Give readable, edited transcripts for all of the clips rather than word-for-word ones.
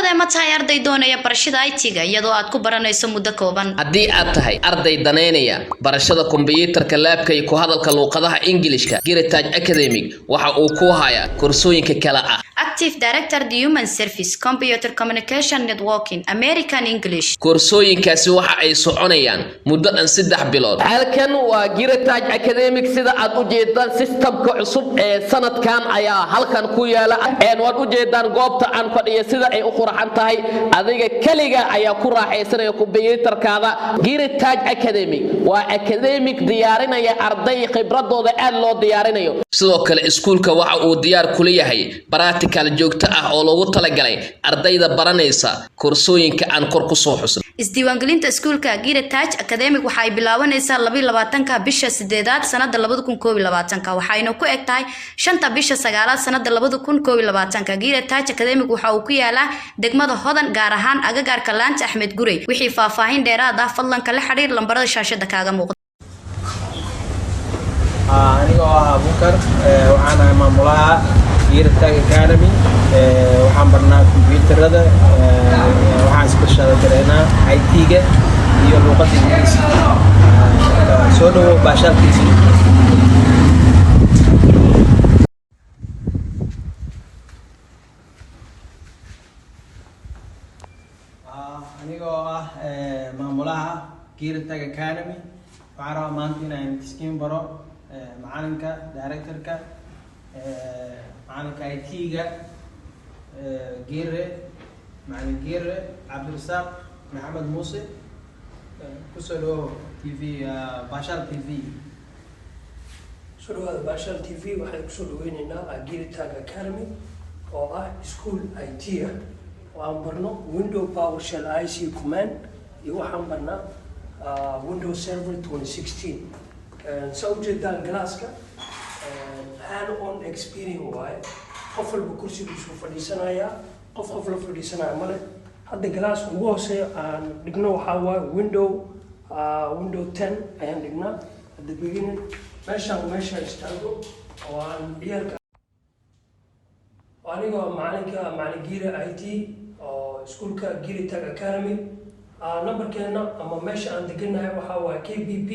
daawada ma tahay arday doonaya barashada IT-ga iyadoo aad ku baranayso muddo kooban haddii aad tahay arday daneynaya barashada kombiyuutarka laabka iyo ku hadalka luqadaha Ingiriiska Heritage Academic waxa uu ku hayaa koorsooyinka kala ah Active Director the Human Service Computer Communication Networking American English koorsooyinkaasi waxa ay soconayaan muddo dhan 3 bilood halkan waa Heritage Academic sida aad u jeedaan systemka cusub ee sanadkan ayaa halkan ku yaala waad u jeedaan goobta aan fadhiyo sida ay u qurxan tahay adiga kaliya ayaa ku raaxaysanaya kombiyuutarkaada Heritage Academic waa academic diyaarinaya arday khibradooda aad loo diyaarinayo sidoo kale iskuulka waxa uu diyaar ku leeyahay practical joogto ah oo loogu talagalay ardayda baranaysa koorsooyinka aan kor ku soo xusnay isdiiwaangelinta iskuulka Heritage Academic waxa ay bilaabanaysaa 22 bisha 8aad sanada 2021 waxayna ku eg tahay 5 bisha 9aad sanada 2021 Heritage Academic waxa uu ku yaalaa degmada Hodan gaar ahaan agagaarka Laanta Axmed Gurey wixii faahfaahin dheeraad ah fadlan kala xiriir lambarada shaashada kaaga muuqda anigoo ah Abukar waxaan ahay maamulaha Heritage Academy waxaan barnaa kombiyuutarada waxaan isbashada gareynaa IT-ga iyo luqadda Ingiriisiga soo dhawow baashalkiisa anigoo ah maamulaha Heritage Academy waxaan rabaa maanta inaan iskiin baro macalinka directorka macalinka IT-ga macalin Gere Cabdirasaaq Maxamed Muuse kusoo dhawow TV Bashal TV soo dhawaada Bashal TV waxaan kusoo dhaweynaynaa Heritage Academy oo ah school IT ah waan barno Windows PowerShell IC command iyo waxaan barnaa Windows Server 2016 sawjeedaan galaaska hand-on experience waaye qof walba kursigiisu fadhiisanaya qof la fadhiisanaya male hadda galaaska ugu hooseeya aan dhigno waxaa waaye Windows 10 ayaan dhignaa at the beginning meeshaan istaago oo aan ciyaalka anigoo macalin Gere IT oo iskuulka Heritage Academy numberkeena ama meesha aan deganahay waxaa waaye KBP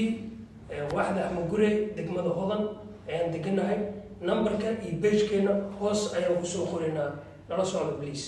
waaxda Axmed Gurey degmada Hodan ayaan deganahay numberka iyo page-keena hoos ayaan ku soo qoraynaa nala socdo please